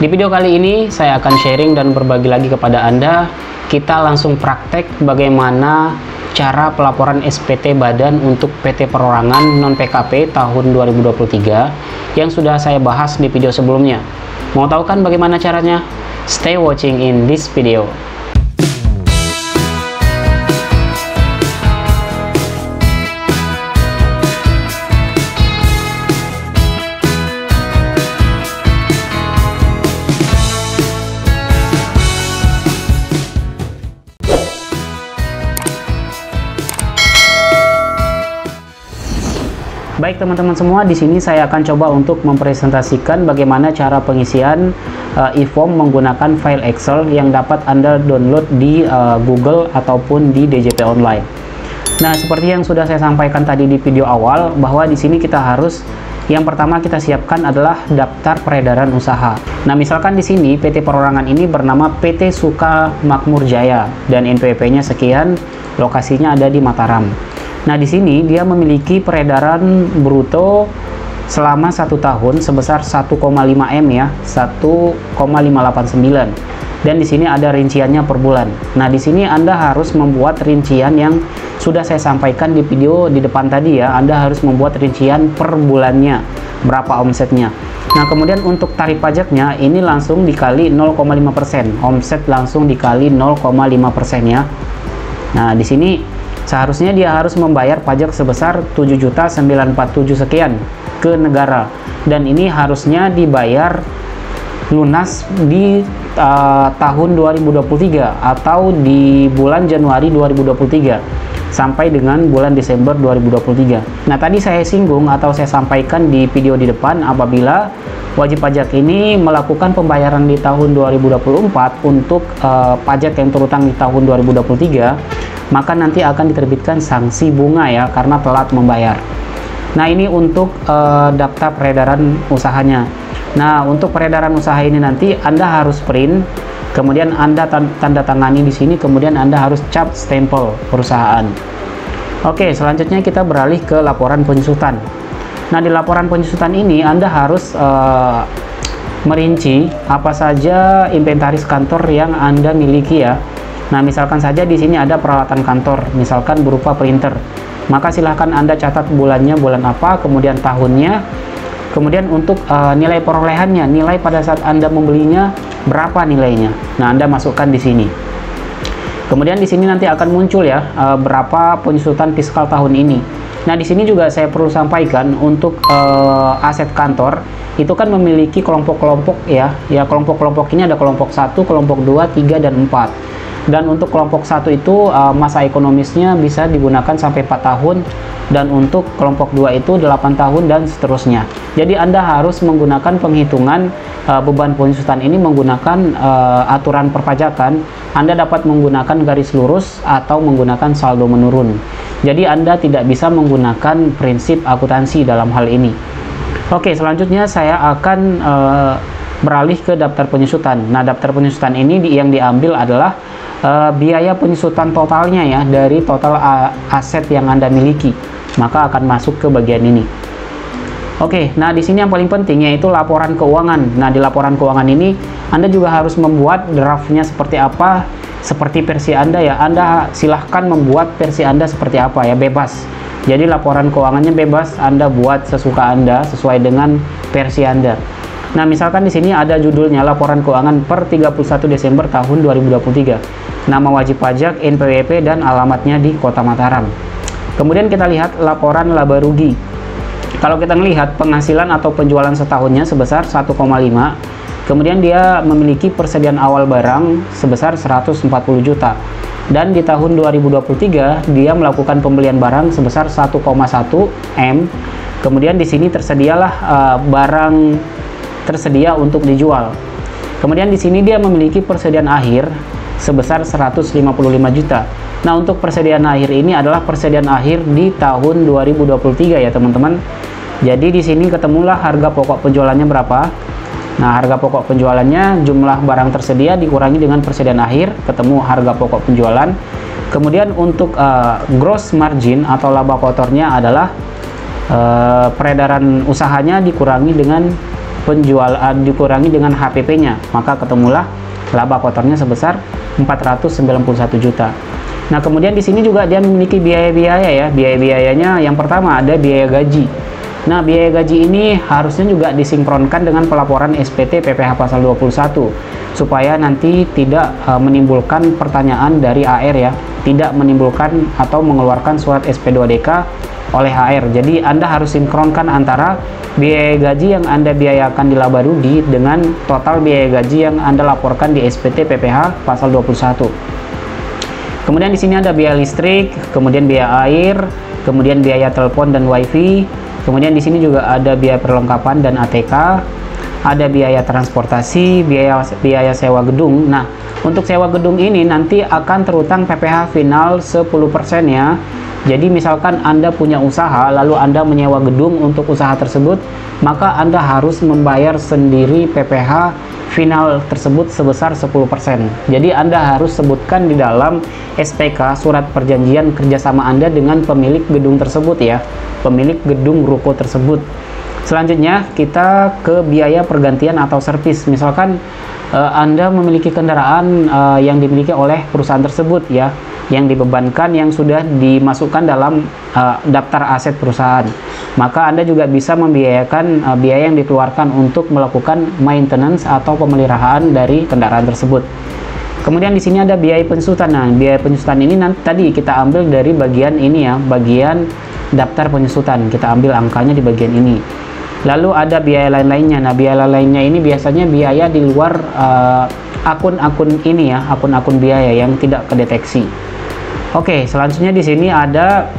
Di video kali ini saya akan sharing dan berbagi lagi kepada Anda. Kita langsung praktek bagaimana cara pelaporan SPT Badan untuk PT Perorangan non-PKP tahun 2023 yang sudah saya bahas di video sebelumnya. Mau tahu kan bagaimana caranya? Stay watching in this video. Baik teman-teman semua, di sini saya akan coba untuk mempresentasikan bagaimana cara pengisian e-form menggunakan file Excel yang dapat Anda download di Google ataupun di DJP Online. Nah, seperti yang sudah saya sampaikan tadi di video awal, bahwa di sini kita harus yang pertama kita siapkan adalah daftar peredaran usaha. Nah, misalkan di sini PT Perorangan ini bernama PT Suka Makmur Jaya dan NPWP-nya sekian, lokasinya ada di Mataram. Nah, di sini dia memiliki peredaran bruto selama 1 tahun sebesar 1,5 M ya, 1,589. Dan di sini ada rinciannya per bulan. Nah, di sini Anda harus membuat rincian yang sudah saya sampaikan di video di depan tadi ya. Anda harus membuat rincian per bulannya, berapa omsetnya. Nah, kemudian untuk tarif pajaknya ini langsung dikali 0,5%. Omset langsung dikali 0,5% ya. Nah, di sini seharusnya dia harus membayar pajak sebesar 7.947 sekian ke negara, dan ini harusnya dibayar lunas di tahun 2023 atau di bulan Januari 2023 sampai dengan bulan Desember 2023. Nah, tadi saya singgung atau saya sampaikan di video di depan, apabila wajib pajak ini melakukan pembayaran di tahun 2024 untuk pajak yang terutang di tahun 2023, maka nanti akan diterbitkan sanksi bunga ya, karena telat membayar. Nah, ini untuk daftar peredaran usahanya. Nah, untuk peredaran usaha ini nanti Anda harus print, kemudian Anda tanda tangani di sini, kemudian Anda harus cap stempel perusahaan. Oke, selanjutnya kita beralih ke laporan penyusutan. Nah, di laporan penyusutan ini Anda harus merinci apa saja inventaris kantor yang Anda miliki ya. Nah, misalkan saja di sini ada peralatan kantor, misalkan berupa printer. Maka silahkan Anda catat bulannya, bulan apa, kemudian tahunnya, kemudian untuk nilai perolehannya, nilai pada saat Anda membelinya berapa nilainya. Nah, Anda masukkan di sini. Kemudian di sini nanti akan muncul ya berapa penyusutan fiskal tahun ini. Nah, di sini juga saya perlu sampaikan untuk aset kantor itu kan memiliki kelompok-kelompok ya. Ya, kelompok-kelompok ini ada kelompok 1, kelompok 2, 3 dan 4. Dan untuk kelompok 1 itu masa ekonomisnya bisa digunakan sampai 4 tahun, dan untuk kelompok 2 itu 8 tahun dan seterusnya. Jadi Anda harus menggunakan penghitungan beban penyusutan ini menggunakan aturan perpajakan. Anda dapat menggunakan garis lurus atau menggunakan saldo menurun. Jadi Anda tidak bisa menggunakan prinsip akuntansi dalam hal ini. Oke, selanjutnya saya akan beralih ke daftar penyusutan. Nah, daftar penyusutan ini yang diambil adalah biaya penyusutan totalnya ya, dari total aset yang Anda miliki, maka akan masuk ke bagian ini. Oke, nah di sini yang paling penting yaitu laporan keuangan. Nah, di laporan keuangan ini Anda juga harus membuat draftnya seperti apa, seperti versi Anda ya. Anda silahkan membuat versi Anda seperti apa ya, bebas. Jadi laporan keuangannya bebas, Anda buat sesuka Anda sesuai dengan versi Anda. Nah, misalkan di sini ada judulnya laporan keuangan per 31 Desember tahun 2023. Nama wajib pajak, NPWP, dan alamatnya di Kota Mataram. Kemudian kita lihat laporan laba rugi. Kalau kita melihat penghasilan atau penjualan setahunnya sebesar 1,5, kemudian dia memiliki persediaan awal barang sebesar 140 juta. Dan di tahun 2023 dia melakukan pembelian barang sebesar 1,1 M. Kemudian di sini tersedialah barang tersedia untuk dijual. Kemudian di sini dia memiliki persediaan akhir sebesar 155 juta. Nah, untuk persediaan akhir ini adalah persediaan akhir di tahun 2023 ya, teman-teman. Jadi di sini ketemulah harga pokok penjualannya berapa. Nah, harga pokok penjualannya jumlah barang tersedia dikurangi dengan persediaan akhir, ketemu harga pokok penjualan. Kemudian untuk gross margin atau laba kotornya adalah peredaran usahanya dikurangi dengan dikurangi dengan HPP-nya, maka ketemulah laba kotornya sebesar 491 juta. Nah, kemudian di sini juga dia memiliki biaya-biaya ya. Biaya-biayanya yang pertama ada biaya gaji. Nah, biaya gaji ini harusnya juga disinkronkan dengan pelaporan SPT PPh pasal 21 supaya nanti tidak menimbulkan pertanyaan dari HR ya, tidak menimbulkan atau mengeluarkan surat SP2DK oleh HR. Jadi Anda harus sinkronkan antara biaya gaji yang Anda biayakan di laba rugi dengan total biaya gaji yang Anda laporkan di SPT PPh pasal 21. Kemudian di sini ada biaya listrik, kemudian biaya air, kemudian biaya telepon dan wifi. Kemudian di sini juga ada biaya perlengkapan dan ATK, ada biaya transportasi, biaya sewa gedung. Nah, untuk sewa gedung ini nanti akan terutang PPh final 10% ya. Jadi misalkan Anda punya usaha, lalu Anda menyewa gedung untuk usaha tersebut, maka Anda harus membayar sendiri PPh final tersebut sebesar 10%. Jadi Anda harus sebutkan di dalam SPK, surat perjanjian kerjasama Anda dengan pemilik gedung tersebut ya, pemilik gedung ruko tersebut. Selanjutnya kita ke biaya pergantian atau servis. Misalkan Anda memiliki kendaraan yang dimiliki oleh perusahaan tersebut ya, yang dibebankan, yang sudah dimasukkan dalam daftar aset perusahaan, maka Anda juga bisa membiayakan biaya yang dikeluarkan untuk melakukan maintenance atau pemeliharaan dari kendaraan tersebut. Kemudian di sini ada biaya penyesutan. Nah, biaya penyesutan ini nanti tadi kita ambil dari bagian ini ya, bagian daftar penyesutan, kita ambil angkanya di bagian ini. Lalu ada biaya lain-lainnya. Nah, biaya lainnya ini biasanya biaya di luar akun-akun ini ya, akun-akun biaya yang tidak kedeteksi. Oke, selanjutnya di sini ada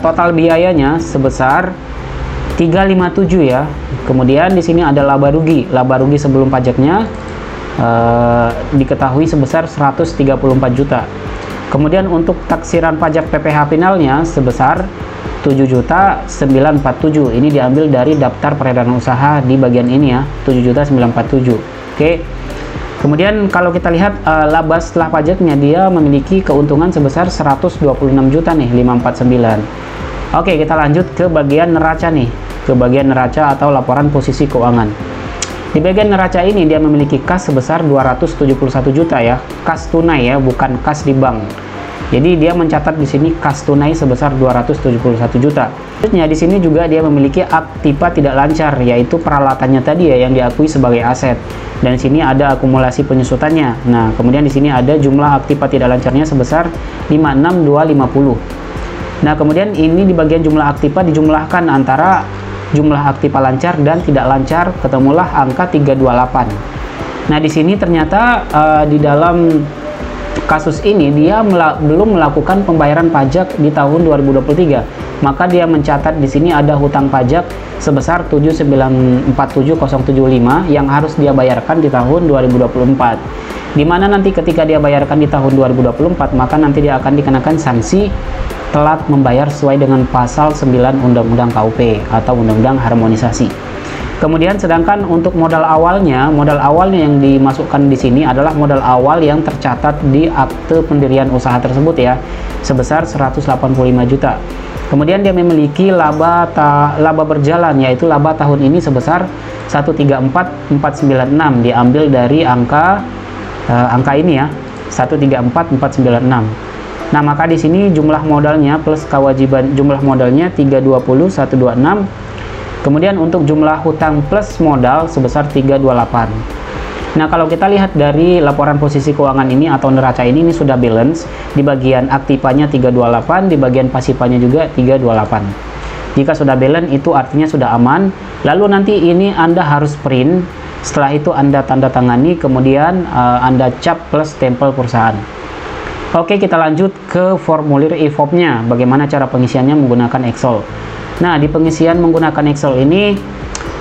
total biayanya sebesar 357 ya. Kemudian di sini ada laba rugi. Laba rugi sebelum pajaknya diketahui sebesar 134 juta. Kemudian untuk taksiran pajak PPh finalnya sebesar 7.947. Ini diambil dari daftar peredaran usaha di bagian ini ya, 7.947. Oke. Kemudian kalau kita lihat laba setelah pajaknya, dia memiliki keuntungan sebesar 126 juta nih, 549. Oke, kita lanjut ke bagian neraca nih, ke bagian neraca atau laporan posisi keuangan. Di bagian neraca ini dia memiliki kas sebesar 271 juta ya, kas tunai ya, bukan kas di bank. Jadi dia mencatat di sini kas tunai sebesar 271 juta. Selanjutnya di sini juga dia memiliki aktiva tidak lancar, yaitu peralatannya tadi ya yang diakui sebagai aset. Dan di sini ada akumulasi penyusutannya. Nah, kemudian di sini ada jumlah aktiva tidak lancarnya sebesar 56250. Nah, kemudian ini di bagian jumlah aktiva dijumlahkan antara jumlah aktiva lancar dan tidak lancar, ketemulah angka 328. Nah, di sini ternyata di dalam kasus ini dia belum melakukan pembayaran pajak di tahun 2023. Maka dia mencatat di sini ada hutang pajak sebesar 7947075 yang harus dia bayarkan di tahun 2024. Di mana nanti ketika dia bayarkan di tahun 2024, maka nanti dia akan dikenakan sanksi telat membayar sesuai dengan pasal 9 Undang-Undang KUP atau Undang-Undang Harmonisasi. Kemudian sedangkan untuk modal awalnya yang dimasukkan di sini adalah modal awal yang tercatat di akte pendirian usaha tersebut ya, sebesar 185 juta. Kemudian dia memiliki laba berjalan, yaitu laba tahun ini sebesar 134496, diambil dari angka ini ya, 134496. Nah, maka di sini jumlah modalnya plus kewajiban, jumlah modalnya 320126. Kemudian untuk jumlah hutang plus modal sebesar 328. Nah, kalau kita lihat dari laporan posisi keuangan ini atau neraca ini sudah balance. Di bagian aktivanya 328, di bagian pasifanya juga 328. Jika sudah balance itu artinya sudah aman. Lalu nanti ini Anda harus print. Setelah itu Anda tanda tangani, kemudian Anda cap plus stempel perusahaan. Oke, kita lanjut ke formulir IFOP-nya. Bagaimana cara pengisiannya menggunakan Excel. Nah, di pengisian menggunakan Excel ini,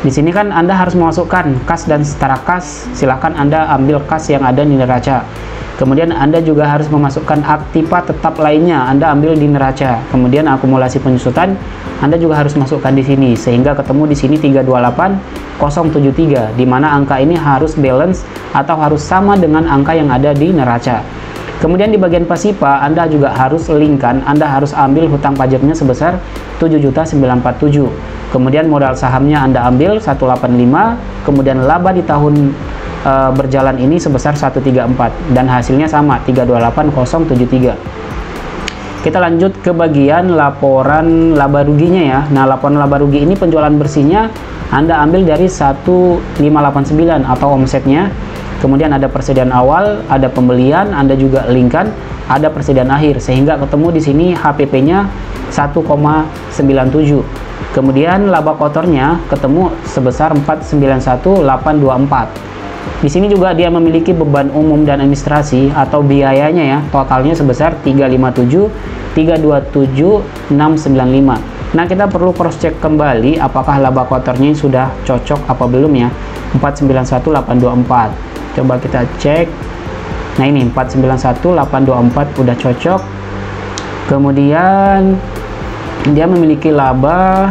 di sini kan Anda harus memasukkan kas dan setara kas. Silahkan Anda ambil kas yang ada di neraca. Kemudian Anda juga harus memasukkan aktiva tetap lainnya, Anda ambil di neraca. Kemudian akumulasi penyusutan Anda juga harus masukkan di sini, sehingga ketemu di sini 328073, di mana angka ini harus balance atau harus sama dengan angka yang ada di neraca. Kemudian di bagian pasifa Anda juga harus linkkan, Anda harus ambil hutang pajaknya sebesar 7.947. kemudian modal sahamnya Anda ambil 185, kemudian laba di tahun berjalan ini sebesar 134 dan hasilnya sama 328073. Kita lanjut ke bagian laporan laba ruginya ya. Nah, laporan laba rugi ini penjualan bersihnya Anda ambil dari 1589 atau omsetnya. Kemudian ada persediaan awal, ada pembelian, Anda juga linkkan, ada persediaan akhir, sehingga ketemu di sini HPP-nya 1,97. Kemudian laba kotornya ketemu sebesar 491.824. Di sini juga dia memiliki beban umum dan administrasi atau biayanya ya, totalnya sebesar 357.695. Nah, kita perlu cross check kembali apakah laba kotornya sudah cocok apa belum ya. 491.824. Coba kita cek. Nah, ini 491.824 udah cocok. Kemudian dia memiliki laba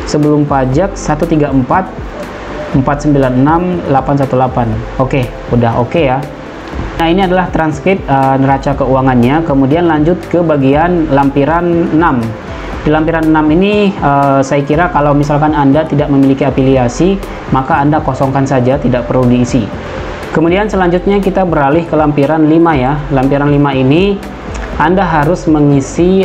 sebelum pajak 134.496.818. Oke, udah oke ya. Nah, ini adalah transkrip neraca keuangannya. Kemudian lanjut ke bagian lampiran 6. Di lampiran 6 ini saya kira kalau misalkan Anda tidak memiliki afiliasi, maka Anda kosongkan saja, tidak perlu diisi. Kemudian selanjutnya kita beralih ke lampiran 5 ya. Lampiran 5 ini Anda harus mengisi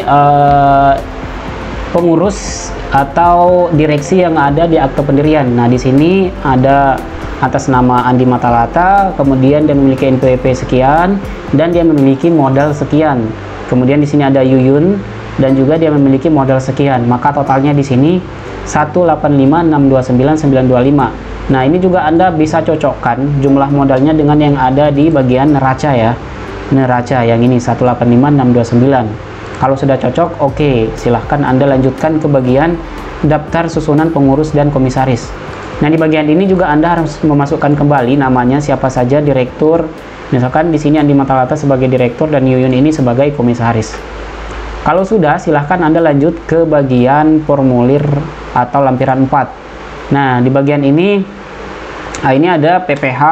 pengurus atau direksi yang ada di akte pendirian. Nah, di sini ada atas nama Andi Matalata, kemudian dia memiliki NPWP sekian dan dia memiliki modal sekian. Kemudian di sini ada Yuyun dan juga dia memiliki modal sekian. Maka totalnya di sini 185.629.925. Nah, ini juga Anda bisa cocokkan jumlah modalnya dengan yang ada di bagian neraca ya. Neraca yang ini 185.629. Kalau sudah cocok, oke, silahkan Anda lanjutkan ke bagian daftar susunan pengurus dan komisaris. Nah, di bagian ini juga Anda harus memasukkan kembali namanya siapa saja direktur. Misalkan di sini Andi Matalata sebagai direktur dan Yuyun ini sebagai komisaris. Kalau sudah, silahkan Anda lanjut ke bagian formulir atau lampiran 4. Nah, di bagian ini ada PPH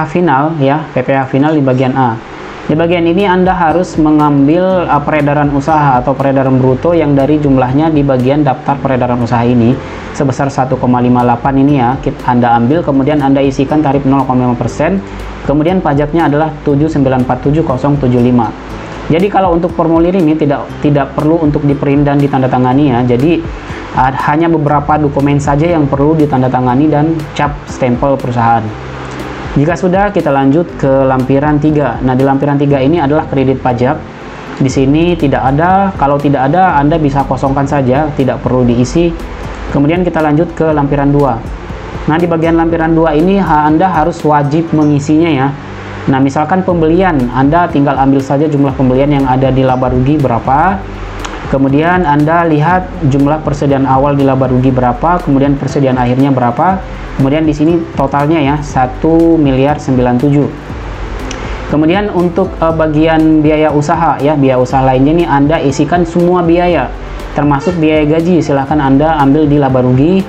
final ya, PPH final di bagian A. Di bagian ini Anda harus mengambil peredaran usaha atau peredaran bruto yang dari jumlahnya di bagian daftar peredaran usaha ini sebesar 1,58 ini ya, Anda ambil, kemudian Anda isikan tarif 0,5%, kemudian pajaknya adalah 7947075. Jadi kalau untuk formulir ini tidak perlu untuk diprint dan ditandatangani ya. Jadi hanya beberapa dokumen saja yang perlu ditandatangani dan cap stempel perusahaan. Jika sudah, kita lanjut ke lampiran 3. Nah, di lampiran 3 ini adalah kredit pajak. Di sini tidak ada, kalau tidak ada Anda bisa kosongkan saja, tidak perlu diisi. Kemudian kita lanjut ke lampiran 2. Nah, di bagian lampiran 2 ini Anda harus wajib mengisinya ya. Nah, misalkan pembelian, Anda tinggal ambil saja jumlah pembelian yang ada di laba rugi berapa. Kemudian Anda lihat jumlah persediaan awal di laba rugi berapa, kemudian persediaan akhirnya berapa. Kemudian di sini totalnya ya 1.097. Kemudian untuk bagian biaya usaha ya, biaya usaha lainnya nih Anda isikan semua biaya, termasuk biaya gaji. Silahkan Anda ambil di laba rugi.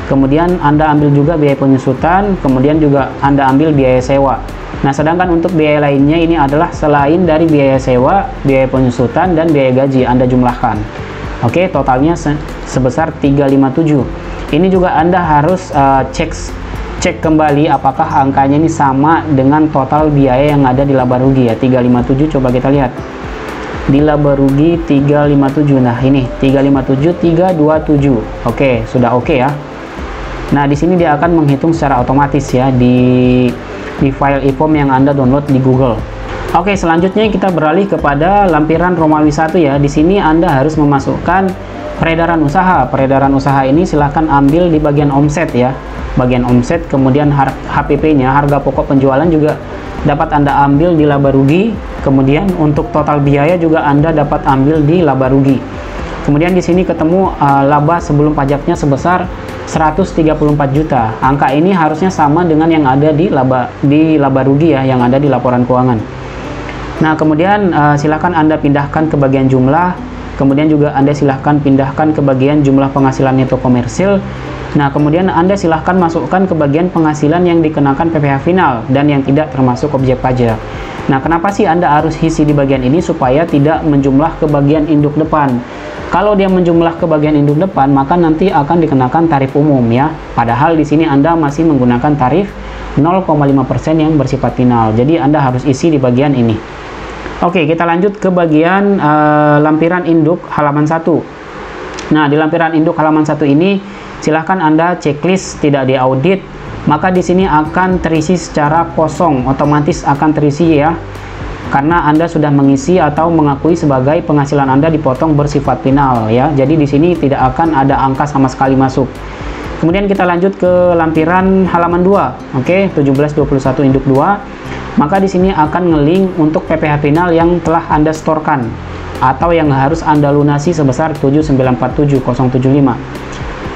Kemudian Anda ambil juga biaya penyusutan, kemudian juga Anda ambil biaya sewa. Nah, sedangkan untuk biaya lainnya ini adalah selain dari biaya sewa, biaya penyusutan, dan biaya gaji Anda jumlahkan. Oke, totalnya sebesar 357. Ini juga Anda harus cek kembali apakah angkanya ini sama dengan total biaya yang ada di laba rugi ya, 357. Coba kita lihat. Di laba rugi 357. Nah, ini 357 327. Oke, sudah oke ya. Nah, di sini dia akan menghitung secara otomatis ya di file e-form yang Anda download di Google. Oke, selanjutnya kita beralih kepada lampiran Romawi 1 ya. Di sini Anda harus memasukkan peredaran usaha. Peredaran usaha ini silahkan ambil di bagian omset ya. Bagian omset, kemudian HPP-nya, harga pokok penjualan juga dapat Anda ambil di laba rugi. Kemudian untuk total biaya juga Anda dapat ambil di laba rugi. Kemudian di sini ketemu laba sebelum pajaknya sebesar 134 juta. Angka ini harusnya sama dengan yang ada di laba rugi ya, yang ada di laporan keuangan. Nah, kemudian silakan Anda pindahkan ke bagian jumlah. Kemudian juga Anda silahkan pindahkan ke bagian jumlah penghasilan neto komersil. Nah, kemudian Anda silahkan masukkan ke bagian penghasilan yang dikenakan PPh final dan yang tidak termasuk objek pajak. Nah, kenapa sih Anda harus isi di bagian ini? Supaya tidak menjumlah ke bagian induk depan. Kalau dia menjumlah ke bagian induk depan, maka nanti akan dikenakan tarif umum ya. Padahal di sini Anda masih menggunakan tarif 0,5% yang bersifat final. Jadi Anda harus isi di bagian ini. Oke, kita lanjut ke bagian lampiran induk halaman 1. Nah, di lampiran induk halaman 1 ini silahkan Anda checklist tidak diaudit, maka di sini akan terisi secara kosong, otomatis akan terisi ya. Karena Anda sudah mengisi atau mengakui sebagai penghasilan Anda dipotong bersifat final ya. Jadi di sini tidak akan ada angka sama sekali masuk. Kemudian kita lanjut ke lampiran halaman 2. Oke, 1721 induk 2. Maka di sini akan ngelink untuk PPh final yang telah Anda setorkan atau yang harus Anda lunasi sebesar 7947075.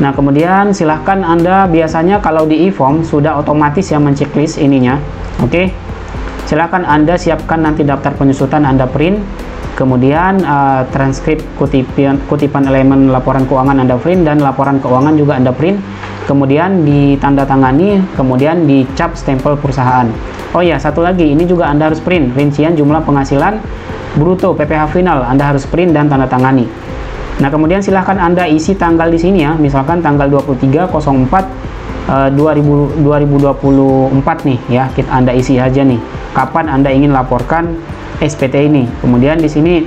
Nah, kemudian silahkan Anda, biasanya kalau di e-form sudah otomatis yang menceklis ininya. Oke. Silakan Anda siapkan nanti daftar penyusutan Anda print, kemudian transkrip kutipan elemen laporan keuangan Anda print, dan laporan keuangan juga Anda print, kemudian ditandatangani, kemudian dicap stempel perusahaan. Oh ya, satu lagi, ini juga Anda harus print rincian jumlah penghasilan bruto PPh final, Anda harus print dan tanda tangani. Nah, kemudian silahkan Anda isi tanggal di sini ya, misalkan tanggal 23/04/2024 nih ya, Anda isi aja nih kapan Anda ingin laporkan SPT ini. Kemudian di sini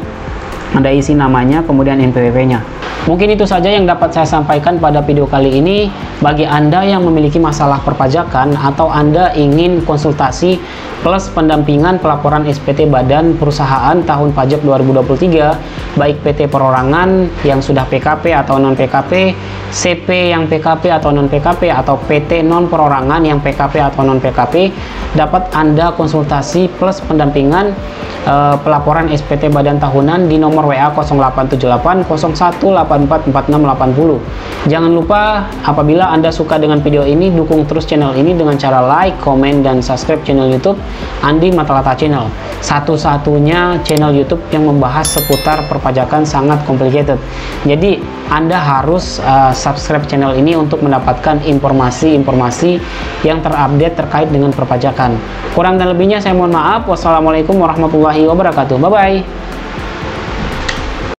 Anda isi namanya, kemudian NPWP-nya. Mungkin itu saja yang dapat saya sampaikan pada video kali ini. Bagi Anda yang memiliki masalah perpajakan atau Anda ingin konsultasi plus pendampingan pelaporan SPT Badan Perusahaan tahun pajak 2023, baik PT perorangan yang sudah PKP atau non PKP, CP yang PKP atau non PKP, atau PT non perorangan yang PKP atau non PKP, dapat Anda konsultasi plus pendampingan pelaporan SPT Badan tahunan di nomor WA 0878 01844680. Jangan lupa, apabila Anda suka dengan video ini, dukung terus channel ini dengan cara like, komen, dan subscribe channel YouTube Andi Matalata Channel. Satu-satunya channel YouTube yang membahas seputar perpajakan sangat complicated. Jadi Anda harus subscribe channel ini untuk mendapatkan informasi-informasi yang terupdate terkait dengan perpajakan. Kurang dan lebihnya saya mohon maaf. Wassalamualaikum warahmatullahi wabarakatuh. Bye-bye.